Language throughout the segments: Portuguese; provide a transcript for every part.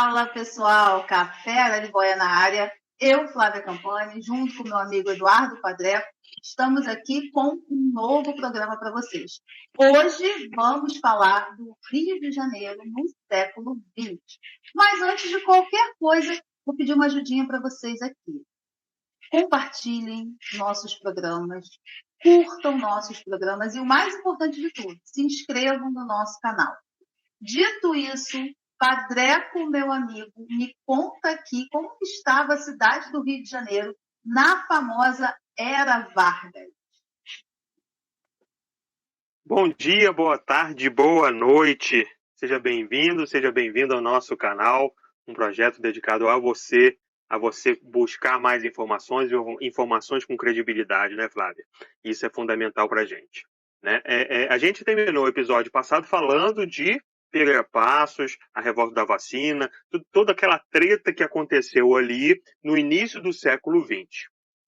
Fala, pessoal, Café Araribóia na área. Eu, Flávia Campani, junto com meu amigo Eduardo Padreco, estamos aqui com um novo programa para vocês. Hoje vamos falar do Rio de Janeiro no século XX. Mas antes de qualquer coisa, vou pedir uma ajudinha para vocês aqui. Compartilhem nossos programas, curtam nossos programas e o mais importante de tudo, se inscrevam no nosso canal. Dito isso, Padreco, meu amigo, me conta aqui como estava a cidade do Rio de Janeiro na famosa Era Vargas. Bom dia, boa tarde, boa noite. Seja bem-vindo ao nosso canal, um projeto dedicado a você buscar mais informações e informações com credibilidade, né, Flávia? Isso é fundamental para a gente. Né? A gente terminou o episódio passado falando de Pereira Passos, a revolta da vacina, toda aquela treta que aconteceu ali no início do século XX.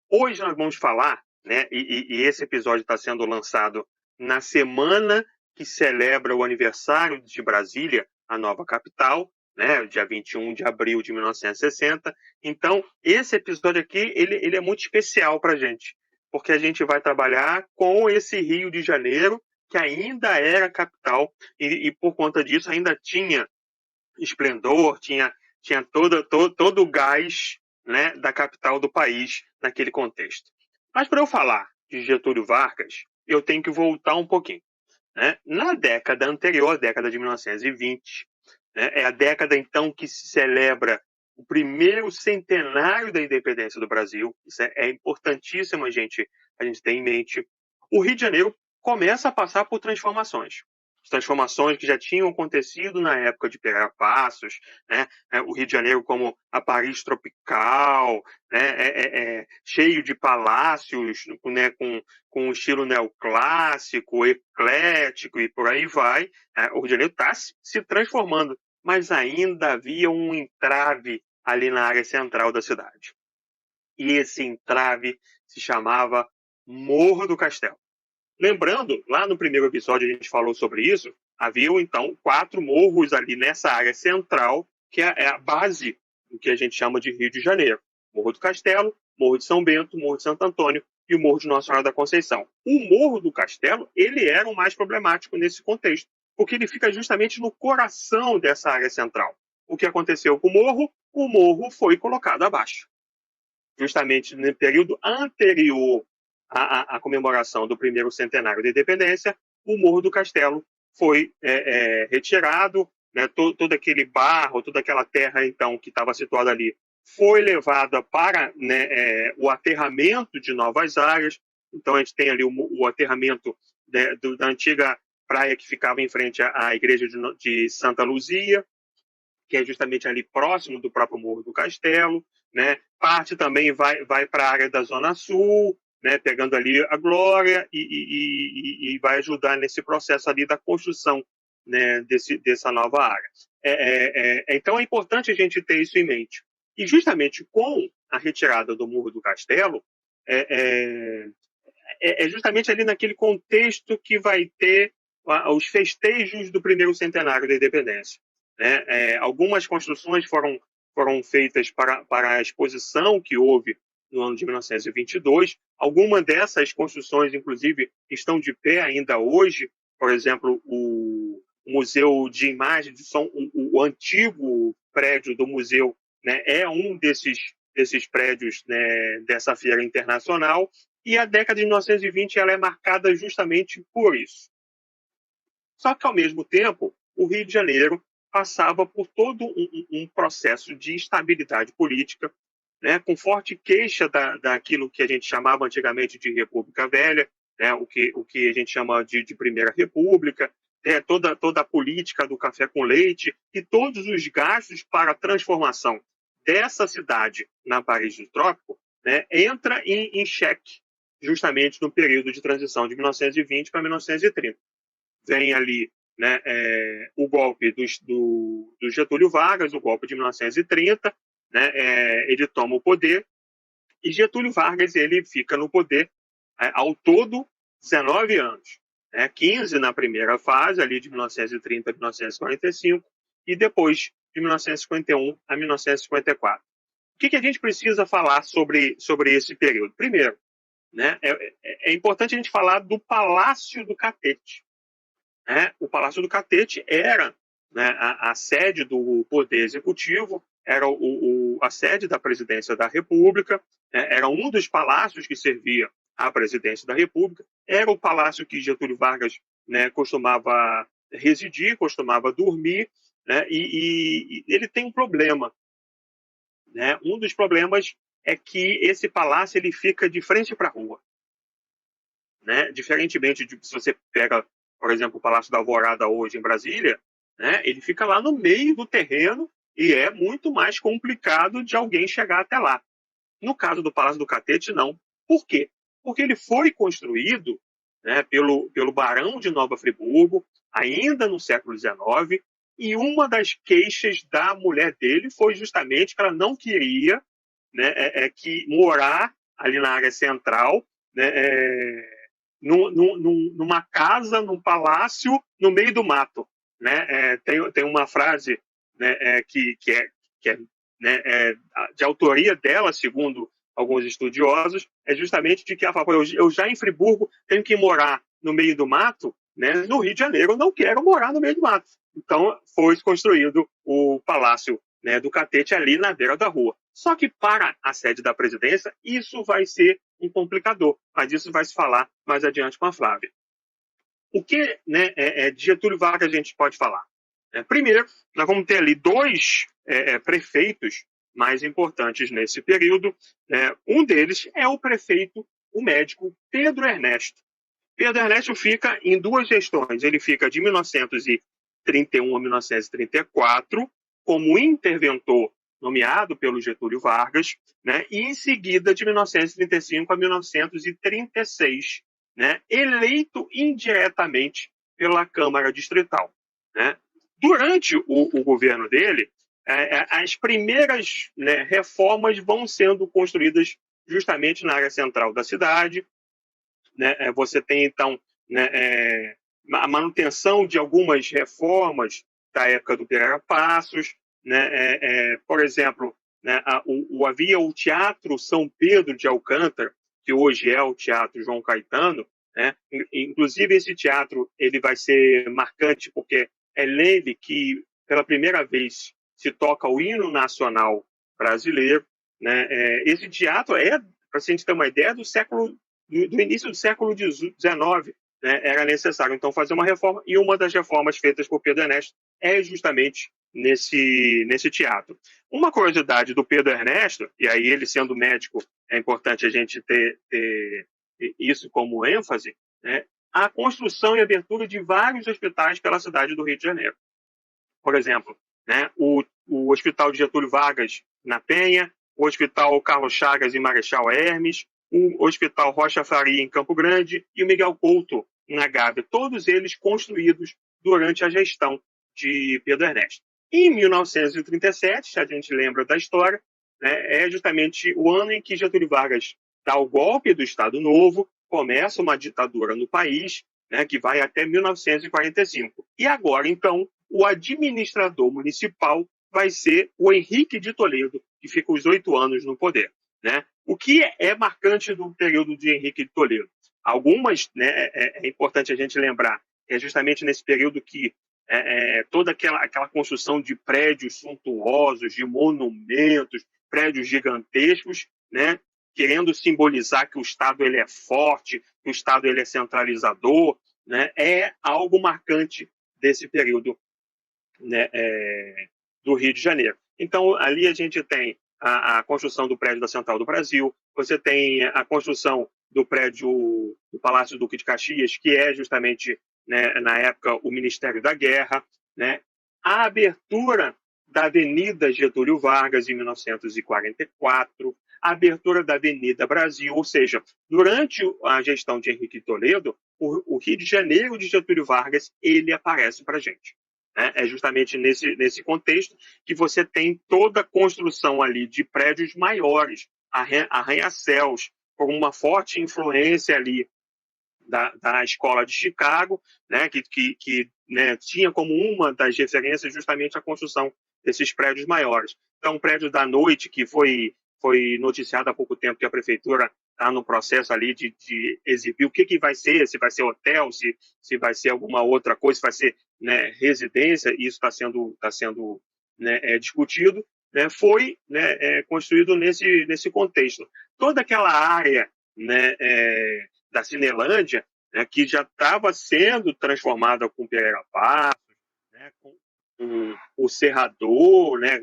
Hoje nós vamos falar, né, e esse episódio está sendo lançado na semana que celebra o aniversário de Brasília, a nova capital, né, dia 21 de abril de 1960. Então, esse episódio aqui, ele é muito especial para a gente, porque a gente vai trabalhar com esse Rio de Janeiro, que ainda era capital, e por conta disso ainda tinha esplendor, tinha todo o gás, né, da capital do país naquele contexto. Mas para eu falar de Getúlio Vargas, eu tenho que voltar um pouquinho. Né? Na década anterior, a década de 1920, né, é a década então que se celebra o primeiro centenário da independência do Brasil. Isso é importantíssimo a gente ter em mente. O Rio de Janeiro começa a passar por transformações. Transformações que já tinham acontecido na época de Pereira Passos, né? O Rio de Janeiro como a Paris tropical, né? Cheio de palácios, né? com um estilo neoclássico, eclético e por aí vai. O Rio de Janeiro está se transformando, mas ainda havia um entrave ali na área central da cidade. E esse entrave se chamava Morro do Castelo. Lembrando, lá no primeiro episódio a gente falou sobre isso, haviam então 4 morros ali nessa área central, que é a base do que a gente chama de Rio de Janeiro. Morro do Castelo, Morro de São Bento, Morro de Santo Antônio e o Morro de Nossa Senhora da Conceição. O Morro do Castelo, ele era o mais problemático nesse contexto, porque ele fica justamente no coração dessa área central. O que aconteceu com o morro? O morro foi colocado abaixo. Justamente no período anterior à comemoração do primeiro centenário da independência, o Morro do Castelo foi retirado, né, todo aquele barro, toda aquela terra então que estava situada ali foi levada para, né, o aterramento de novas áreas. Então a gente tem ali o aterramento, né, da antiga praia que ficava em frente à igreja de Santa Luzia, que é justamente ali próximo do próprio Morro do Castelo, né? Parte também vai para a área da Zona Sul, né? Pegando ali a Glória e vai ajudar nesse processo ali da construção, né? Dessa nova área. Então é importante a gente ter isso em mente. E justamente com a retirada do Morro do Castelo, justamente ali naquele contexto que vai ter os festejos do primeiro centenário da independência. Né? Algumas construções foram feitas para a exposição que houve no ano de 1922. Algumas dessas construções, inclusive, estão de pé ainda hoje. Por exemplo, o Museu de Imagens de Som, o antigo prédio do museu, né, é um desses prédios, né, dessa feira internacional. E a década de 1920 ela é marcada justamente por isso. Só que, ao mesmo tempo, o Rio de Janeiro passava por todo um processo de instabilidade política, né, com forte queixa daquilo que a gente chamava antigamente de República Velha, né, o que a gente chama de Primeira República, né, toda a política do café com leite e todos os gastos para a transformação dessa cidade na Paris do Trópico, né, entra em xeque justamente no período de transição de 1920 para 1930. Vem ali, né, o golpe do Getúlio Vargas, o golpe de 1930, né, ele toma o poder, e Getúlio Vargas ele fica no poder ao todo 19 anos. 15 na primeira fase, ali de 1930 a 1945, e depois de 1951 a 1954. O que a gente precisa falar sobre esse período? Primeiro, né, é importante a gente falar do Palácio do Catete. Né? O Palácio do Catete era, né, a sede do Poder Executivo, era a sede da Presidência da República, né? Era um dos palácios que servia à Presidência da República, era o palácio que Getúlio Vargas, né, costumava residir, costumava dormir, né? E ele tem um problema. Né? Um dos problemas é que esse palácio ele fica de frente para a rua. Né? Diferentemente de se você pega, por exemplo, o Palácio da Alvorada hoje em Brasília, né? Ele fica lá no meio do terreno e é muito mais complicado de alguém chegar até lá. No caso do Palácio do Catete, não. Por quê? Porque ele foi construído, né, pelo Barão de Nova Friburgo, ainda no século XIX, e uma das queixas da mulher dele foi justamente que ela não queria, né, que morar ali na área central, né, numa casa, num palácio, no meio do mato. Né? Tem uma frase, né, que é né, de autoria dela, segundo alguns estudiosos, é justamente de que ela fala, eu já em Friburgo tenho que morar no meio do mato, né? No Rio de Janeiro eu não quero morar no meio do mato. Então foi construído o Palácio, né, do Catete ali na beira da rua. Só que para a sede da presidência, isso vai ser um complicador, mas isso vai se falar mais adiante com a Flávia. O que, né, de Getúlio Vargas a gente pode falar? Primeiro, nós vamos ter ali dois prefeitos mais importantes nesse período. Um deles é o prefeito, o médico Pedro Ernesto. Pedro Ernesto fica em duas gestões. Ele fica de 1931 a 1934 como interventor nomeado pelo Getúlio Vargas, né, e em seguida, de 1935 a 1936, né, eleito indiretamente pela Câmara Distrital. Né. Durante o governo dele, as primeiras, né, reformas vão sendo construídas justamente na área central da cidade. Né. Você tem, então, né, a manutenção de algumas reformas da época do Pereira Passos. Né. Por exemplo, né, havia o Teatro São Pedro de Alcântara, que hoje é o Teatro João Caetano. Né. Inclusive, esse teatro ele vai ser marcante porque é nele que, pela primeira vez, se toca o hino nacional brasileiro. Né. Esse teatro para a gente ter uma ideia, do início do século XIX, né, era necessário, então, fazer uma reforma, e uma das reformas feitas por Pedro Ernesto é justamente nesse teatro. Uma curiosidade do Pedro Ernesto, e aí ele sendo médico, é importante a gente ter isso como ênfase, né, a construção e abertura de vários hospitais pela cidade do Rio de Janeiro. Por exemplo, né, o Hospital de Getúlio Vargas, na Penha, o Hospital Carlos Chagas em Marechal Hermes, o Hospital Rocha Faria em Campo Grande e o Miguel Couto na Gávea, todos eles construídos durante a gestão de Pedro Ernesto. Em 1937, se a gente lembra da história, né, é justamente o ano em que Getúlio Vargas dá o golpe do Estado Novo, começa uma ditadura no país, né, que vai até 1945. E agora, então, o administrador municipal vai ser o Henrique de Toledo, que fica os 8 anos no poder. Né? O que é marcante do período de Henrique de Toledo? Algumas, né, é importante a gente lembrar, é justamente nesse período que toda aquela construção de prédios suntuosos, de monumentos, prédios gigantescos, né, querendo simbolizar que o Estado ele é forte, que o Estado ele é centralizador, né, é algo marcante desse período, né, do Rio de Janeiro. Então, ali a gente tem a construção do prédio da Central do Brasil, você tem a construção do prédio do Palácio Duque de Caxias, que é justamente, né, na época, o Ministério da Guerra, né? A abertura da Avenida Getúlio Vargas, em 1944, a abertura da Avenida Brasil, ou seja, durante a gestão de Henrique Toledo, o Rio de Janeiro de Getúlio Vargas, ele aparece para a gente. É justamente nesse contexto que você tem toda a construção ali de prédios maiores, arranha-céus, com uma forte influência ali da Escola de Chicago, né, que né, tinha como uma das referências justamente a construção desses prédios maiores. Então, o prédio da Noite, que foi noticiado há pouco tempo que a prefeitura está no processo ali de exibir o que vai ser, se vai ser hotel, se vai ser alguma outra coisa, se vai ser, né, residência, isso está sendo né, discutido, né, foi, né, construído nesse contexto. Toda aquela área, né, da Cinelândia, né, que já estava sendo transformada com Pereira Passos, né, com o Serrador, né,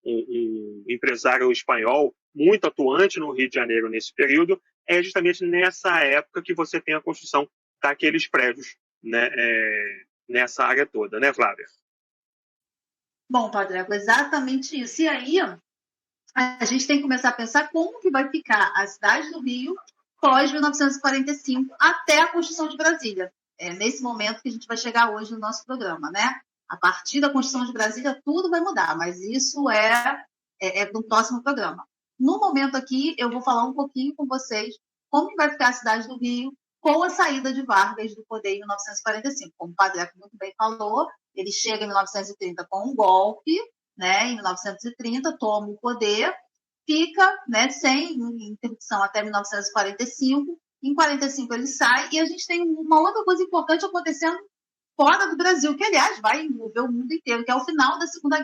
um empresário espanhol muito atuante no Rio de Janeiro nesse período, é justamente nessa época que você tem a construção daqueles prédios, né, nessa área toda, né, Flávia? Bom, Padre, é exatamente isso. E aí, a gente tem que começar a pensar como que vai ficar a cidade do Rio pós-1945 até a Constituição de Brasília. É nesse momento que a gente vai chegar hoje no nosso programa, né? A partir da Constituição de Brasília, tudo vai mudar, mas isso é no próximo programa. No momento aqui, eu vou falar um pouquinho com vocês como que vai ficar a cidade do Rio com a saída de Vargas do poder em 1945. Como o Padre muito bem falou, ele chega em 1930 com um golpe, né? Em 1930, toma o poder, fica, né, sem interrupção até 1945. Em 45 ele sai e a gente tem uma outra coisa importante acontecendo fora do Brasil, que, aliás, vai envolver o mundo inteiro, que é o final da Segunda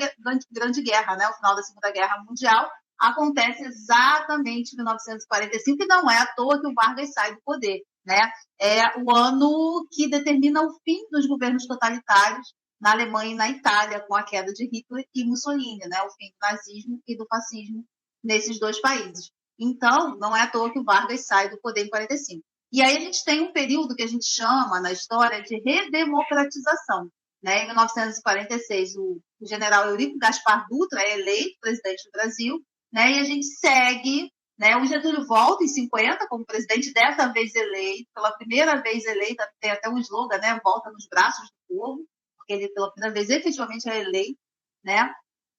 Grande Guerra, né? O final da Segunda Guerra Mundial acontece exatamente em 1945, e não é à toa que o Vargas sai do poder, né? É o ano que determina o fim dos governos totalitários na Alemanha e na Itália, com a queda de Hitler e Mussolini, né? O fim do nazismo e do fascismo nesses dois países. Então, não é à toa que o Vargas sai do poder em 45. E aí a gente tem um período que a gente chama na história de redemocratização. Né? Em 1946, o general Eurico Gaspar Dutra é eleito presidente do Brasil, né? E a gente segue, né? O Getúlio volta em 50 como presidente, dessa vez eleito, pela primeira vez eleito, tem até um slogan, né? Volta nos braços do povo, porque ele pela primeira vez efetivamente é eleito, né?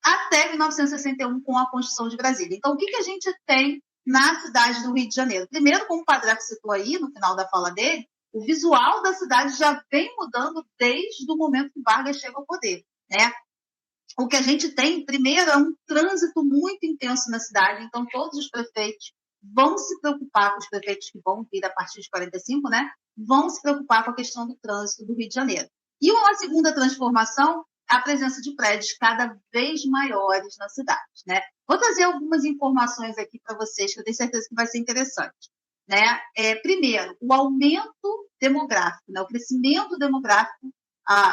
Até 1961 com a Constituição de Brasília. Então, o que a gente tem na cidade do Rio de Janeiro? Primeiro, como o Padre citou aí no final da fala dele, o visual da cidade já vem mudando desde o momento que Vargas chega ao poder, né? O que a gente tem, primeiro, é um trânsito muito intenso na cidade, então todos os prefeitos vão se preocupar, com os prefeitos que vão vir a partir de 45, né? Vão se preocupar com a questão do trânsito do Rio de Janeiro. E uma segunda transformação, a presença de prédios cada vez maiores na cidade, né? Vou trazer algumas informações aqui para vocês, que eu tenho certeza que vai ser interessante. Né? Primeiro, o aumento demográfico, né? O crescimento demográfico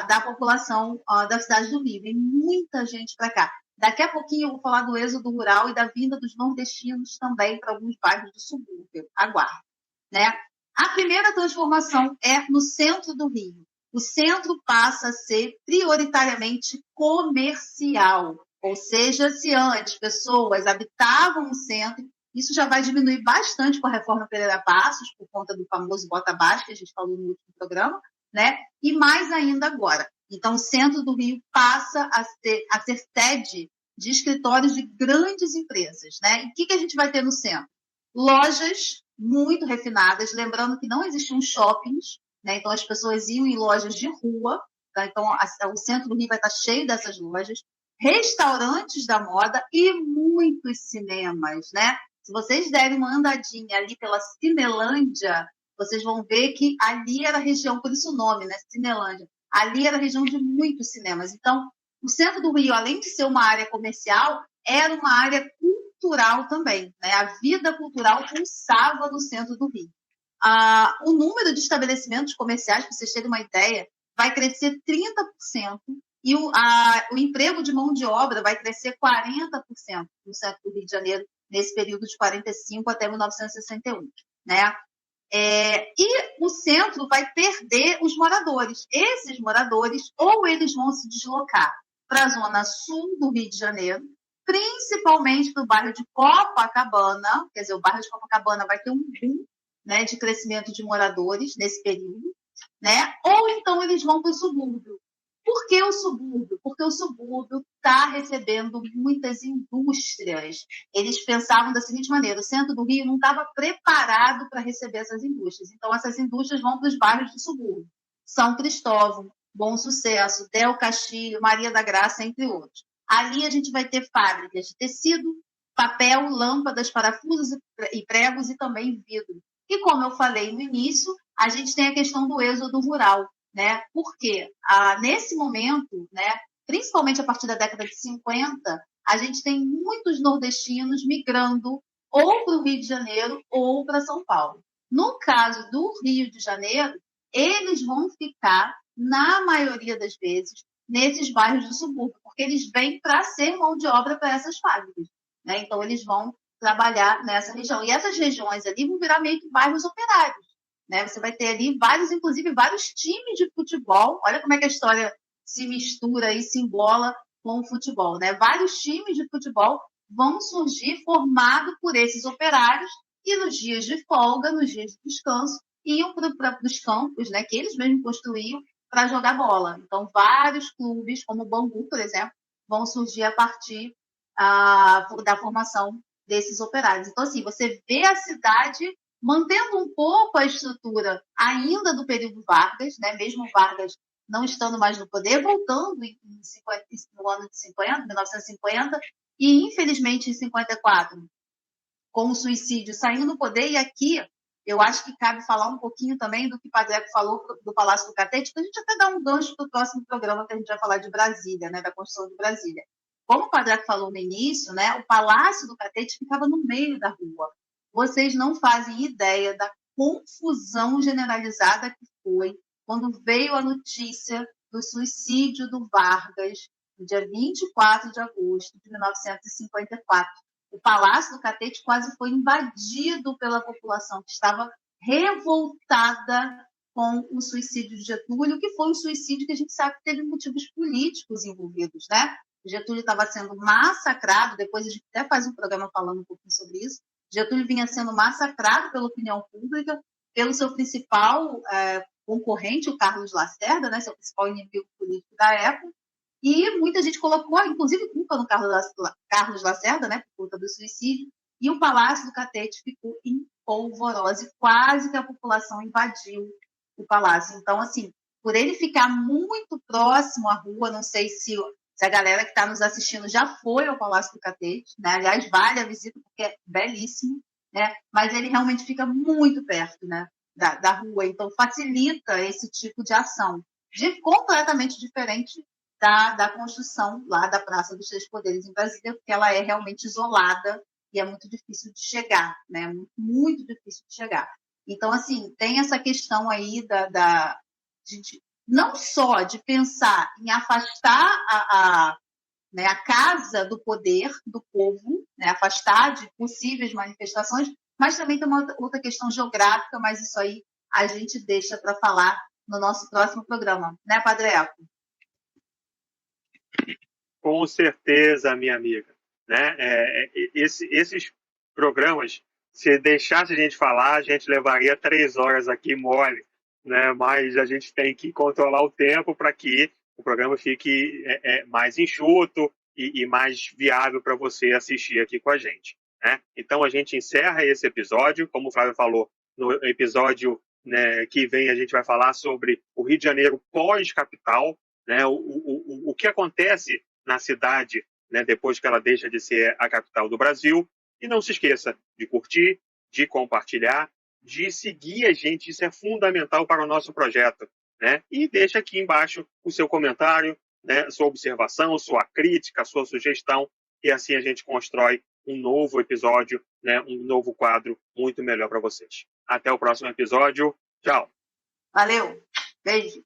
da população da cidade do Rio. Vem muita gente para cá. Daqui a pouquinho eu vou falar do êxodo rural e da vinda dos nordestinos também para alguns bairros do subúrbio. Aguarde. Né? A primeira transformação é no centro do Rio. O centro passa a ser prioritariamente comercial. Ou seja, se antes pessoas habitavam o centro, isso já vai diminuir bastante com a reforma Pereira Passos, por conta do famoso bota baixo, que a gente falou no último programa, né? E mais ainda agora. Então, o centro do Rio passa a ser sede de escritórios de grandes empresas, né? E o que a gente vai ter no centro? Lojas muito refinadas, lembrando que não existiam shoppings, né? Então as pessoas iam em lojas de rua, tá? Então o centro do Rio vai estar cheio dessas lojas, restaurantes da moda e muitos cinemas, né? Se vocês derem uma andadinha ali pela Cinelândia, vocês vão ver que ali era a região, por isso o nome, né? Cinelândia. Ali era a região de muitos cinemas. Então, o centro do Rio, além de ser uma área comercial, era uma área cultural também, né? A vida cultural pulsava no centro do Rio. O número de estabelecimentos comerciais, para vocês terem uma ideia, vai crescer 30%, e o emprego de mão de obra vai crescer 40% no centro do Rio de Janeiro, nesse período de 45 até 1961, né? E o centro vai perder os moradores. Esses moradores, ou eles vão se deslocar para a zona sul do Rio de Janeiro, principalmente para o bairro de Copacabana, quer dizer, o bairro de Copacabana vai ter um boom, né, de crescimento de moradores nesse período, né? Ou então eles vão para o subúrbio. Por que o subúrbio? Porque o subúrbio está recebendo muitas indústrias. Eles pensavam da seguinte maneira: o centro do Rio não estava preparado para receber essas indústrias. Então, essas indústrias vão para os bairros do subúrbio. São Cristóvão, Bom Sucesso, Del Castilho, Maria da Graça, entre outros. Ali a gente vai ter fábricas de tecido, papel, lâmpadas, parafusos e pregos e também vidro. E como eu falei no início, a gente tem a questão do êxodo rural, né? Porque nesse momento, né, principalmente a partir da década de 50, a gente tem muitos nordestinos migrando ou para o Rio de Janeiro ou para São Paulo. No caso do Rio de Janeiro, eles vão ficar, na maioria das vezes, nesses bairros do subúrbio, porque eles vêm para ser mão de obra para essas fábricas, né? Então, eles vão trabalhar nessa região. E essas regiões ali vão virar meio que bairros operários, né? Você vai ter ali inclusive vários times de futebol. Olha como é que a história se mistura e se embola com o futebol, né? Vários times de futebol vão surgir formados por esses operários e nos dias de folga, nos dias de descanso, iam para os campos, né, que eles mesmos construíam para jogar bola. Então, vários clubes, como o Bangu, por exemplo, vão surgir a partir da formação desses operários. Então, assim, você vê a cidade mantendo um pouco a estrutura ainda do período Vargas, né, mesmo Vargas não estando mais no poder, voltando no ano de 50, 1950, e infelizmente em 54, com o suicídio saindo do poder. E aqui eu acho que cabe falar um pouquinho também do que o Padreco falou do Palácio do Catete, que a gente até dá um gancho para o próximo programa, que a gente vai falar de Brasília, né, da construção de Brasília. Como o Padreco falou no início, né, o Palácio do Catete ficava no meio da rua. Vocês não fazem ideia da confusão generalizada que foi quando veio a notícia do suicídio do Vargas, no dia 24 de agosto de 1954. O Palácio do Catete quase foi invadido pela população que estava revoltada com o suicídio de Getúlio, que foi um suicídio que a gente sabe que teve motivos políticos envolvidos, né? O Getúlio estava sendo massacrado, depois a gente até faz um programa falando um pouquinho sobre isso. Getúlio vinha sendo massacrado pela opinião pública, pelo seu principal concorrente, o Carlos Lacerda, né, seu principal inimigo político da época, e muita gente colocou, inclusive, culpa no Carlos Lacerda, né, por conta do suicídio, e o Palácio do Catete ficou em polvorosa, quase que a população invadiu o palácio. Então, assim, por ele ficar muito próximo à rua, não sei se a galera que está nos assistindo já foi ao Palácio do Catete, né? Aliás, vale a visita, porque é belíssimo, né? Mas ele realmente fica muito perto, né, da rua, então facilita esse tipo de ação, completamente diferente da construção lá da Praça dos Três Poderes em Brasília, porque ela é realmente isolada e é muito difícil de chegar, né? Muito, muito difícil de chegar. Então, assim, tem essa questão aí não só de pensar em afastar né, a casa do poder do povo, né, afastar de possíveis manifestações, mas também tem uma outra questão geográfica, mas isso aí a gente deixa para falar no nosso próximo programa, né, Padreco? Com certeza, minha amiga. Né? Esses programas, se deixasse a gente falar, a gente levaria 3 horas aqui mole, né? Mas a gente tem que controlar o tempo para que o programa fique mais enxuto e mais viável para você assistir aqui com a gente. Né? Então a gente encerra esse episódio, como o Flávio falou, no episódio, né, que vem a gente vai falar sobre o Rio de Janeiro pós-capital, né? O que acontece na cidade, né, depois que ela deixa de ser a capital do Brasil. E não se esqueça de curtir, de compartilhar, de seguir a gente. Isso é fundamental para o nosso projeto. Né? E deixa aqui embaixo o seu comentário, né, sua observação, sua crítica, sua sugestão, e assim a gente constrói um novo episódio, né, um novo quadro muito melhor para vocês. Até o próximo episódio. Tchau. Valeu. Beijo.